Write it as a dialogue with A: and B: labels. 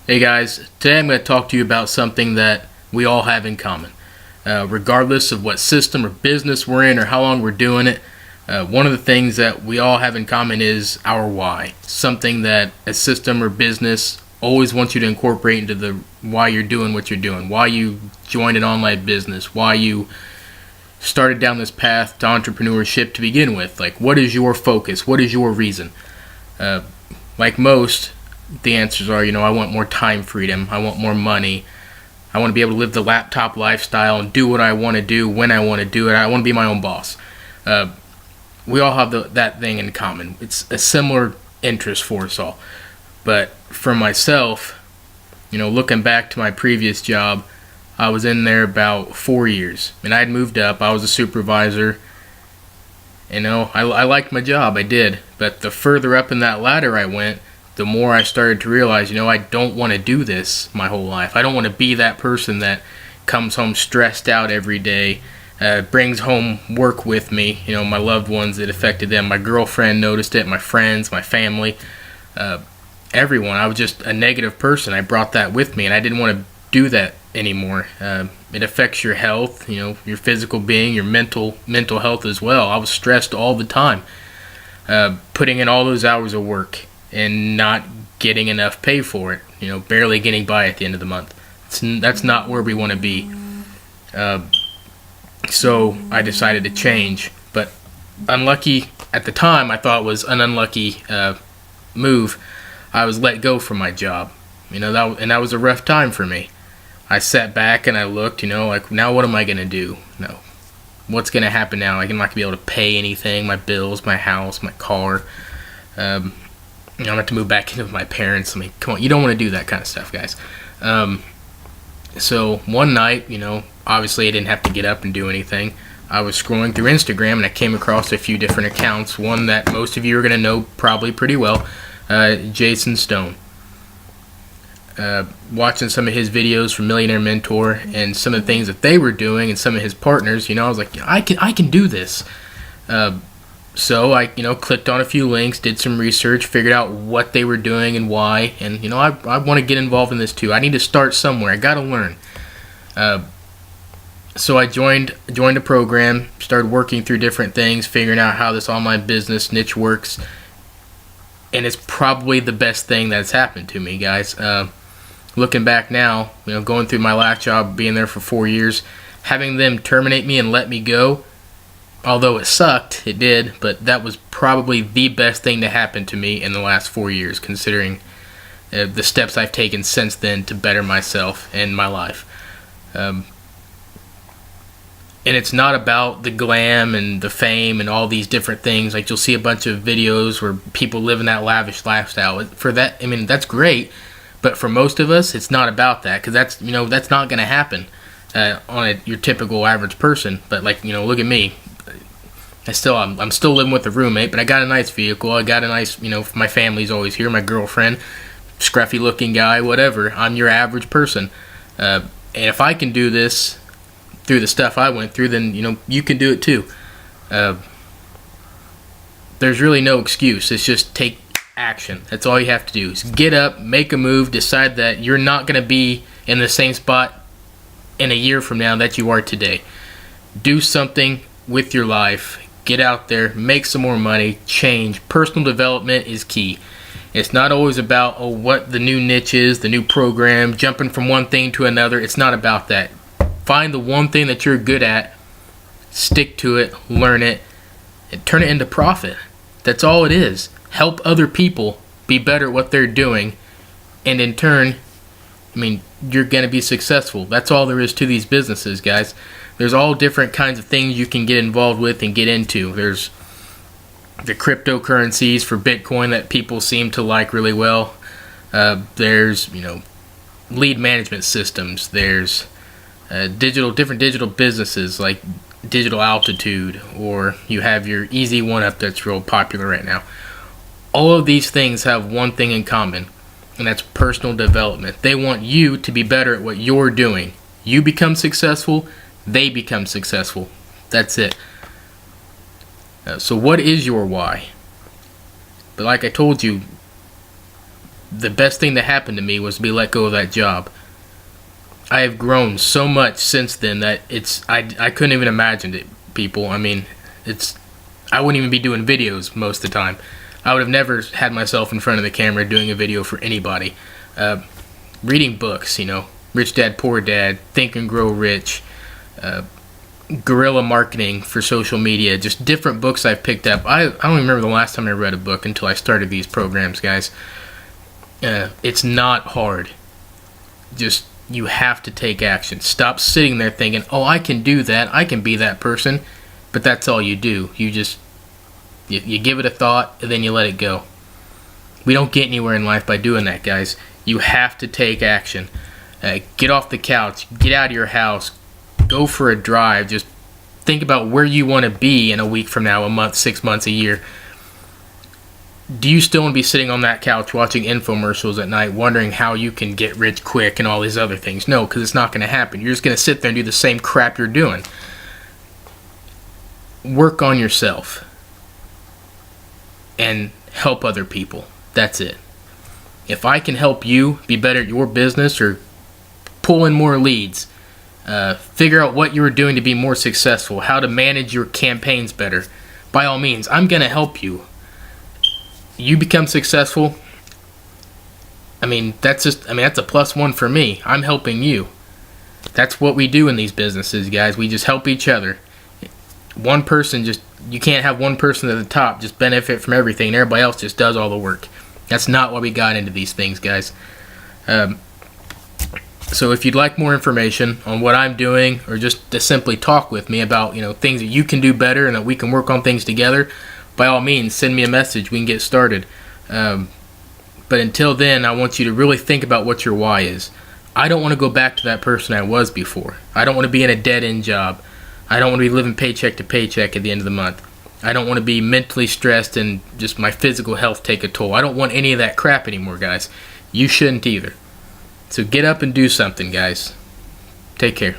A: Hey guys, today I'm going to talk to you about something that we all have in common. Regardless of what system or business we're in or how long we're doing it, one of the things that we all have in common is our why. Something that a system or business always wants you to incorporate into the why you're doing what you're doing, why you joined an online business, why you started down this path to entrepreneurship to begin with. Like, what is your focus? What is your reason? Like most, the answers are, I want more time freedom. I want more money. I want to be able to live the laptop lifestyle and do what I want to do when I want to do it. I want to be my own boss. We all have that thing in common. It's a similar interest for us all. But for myself, looking back to my previous job, I was in there about 4 years. And I'd moved up. I was a supervisor. I liked my job. I did. But the further up in that ladder I went, the more I started to realize, I don't want to do this my whole life. I don't want to be that person that comes home stressed out every day, brings home work with me, my loved ones, it affected them. My girlfriend noticed it, my friends, my family, everyone. I was just a negative person. I brought that with me, and I didn't want to do that anymore. It affects your health, your physical being, your mental health as well. I was stressed all the time, putting in all those hours of work and not getting enough pay for it, barely getting by at the end of the month. That's not where we want to be. So I decided to change, but unlucky at the time, I thought it was an unlucky move. I was let go from my job, and that was a rough time for me. I sat back and I looked, like, now what am I going to do? No. What's going to happen now? I'm not going to be able to pay anything, my bills, my house, my car. I'm going to have to move back in with my parents. Come on, you don't want to do that kind of stuff, guys. So one night, obviously I didn't have to get up and do anything. I was scrolling through Instagram and I came across a few different accounts. One that most of you are going to know probably pretty well, Jason Stone. Watching some of his videos from Millionaire Mentor and some of the things that they were doing and some of his partners, I was like, I can do this. So I, clicked on a few links, did some research, figured out what they were doing and why, and I want to get involved in this too. I need to start somewhere. I got to learn. So I joined a program, started working through different things, figuring out how this online business niche works, and it's probably the best thing that's happened to me, guys. Looking back now, going through my last job, being there for 4 years, having them terminate me and let me go. Although it sucked, it did, but that was probably the best thing to happen to me in the last 4 years, considering the steps I've taken since then to better myself and my life. And it's not about the glam and the fame and all these different things. Like, you'll see a bunch of videos where people live in that lavish lifestyle. For that, that's great, but for most of us, it's not about that, because that's not going to happen on your typical average person. But look at me. I'm still living with a roommate, but I got a nice vehicle. I got a nice, my family's always here. My girlfriend, scruffy looking guy, whatever. I'm your average person. And if I can do this through the stuff I went through, then, you can do it too. There's really no excuse. It's just take action. That's all you have to do is get up, make a move, decide that you're not going to be in the same spot in a year from now that you are today. Do something with your life. Get out there, make some more money, change. Personal development is key. It's not always about what the new niche is, the new program, jumping from one thing to another. It's not about that. Find the one thing that you're good at, stick to it, learn it, and turn it into profit. That's all it is. Help other people be better at what they're doing, and in turn, you're going to be successful. That's all there is to these businesses, guys. There's all different kinds of things you can get involved with and get into. There's the cryptocurrencies for Bitcoin that people seem to like really well. There's, lead management systems. There's different digital businesses like Digital Altitude, or you have your Easy One Up that's real popular right now. All of these things have one thing in common, and that's personal development. They want you to be better at what you're doing. You become successful, they become successful. That's it. So what is your why? But like I told you, the best thing that happened to me was to be let go of that job. I have grown so much since then that I couldn't even imagine it, people. I mean, I wouldn't even be doing videos most of the time. I would have never had myself in front of the camera doing a video for anybody. Reading books, Rich Dad, Poor Dad, Think and Grow Rich, guerrilla marketing for social media, just different books I've picked up. I don't remember the last time I read a book until I started these programs, guys. It's not hard. Just, you have to take action. Stop sitting there thinking, oh, I can do that, I can be that person, but that's all you do. You give it a thought, and then you let it go. We don't get anywhere in life by doing that, guys. You have to take action. Get off the couch, get out of your house, go for a drive. Just think about where you want to be in a week from now, a month, 6 months, a year. Do you still want to be sitting on that couch watching infomercials at night wondering how you can get rich quick and all these other things? No, because it's not going to happen. You're just going to sit there and do the same crap you're doing. Work on yourself and help other people. That's it. If I can help you be better at your business or pull in more leads, figure out what you were doing to be more successful, how to manage your campaigns better, by all means, I'm going to help you. You become successful, that's a +1 for me. I'm helping you. That's what we do in these businesses, guys. We just help each other. One person you can't have one person at the top just benefit from everything and everybody else just does all the work. That's not why we got into these things, guys. So if you'd like more information on what I'm doing, or just to simply talk with me about things that you can do better and that we can work on things together, by all means, send me a message. We can get started. But until then, I want you to really think about what your why is. I don't want to go back to that person I was before. I don't want to be in a dead-end job. I don't want to be living paycheck to paycheck at the end of the month. I don't want to be mentally stressed and just my physical health take a toll. I don't want any of that crap anymore, guys. You shouldn't either. So get up and do something, guys. Take care.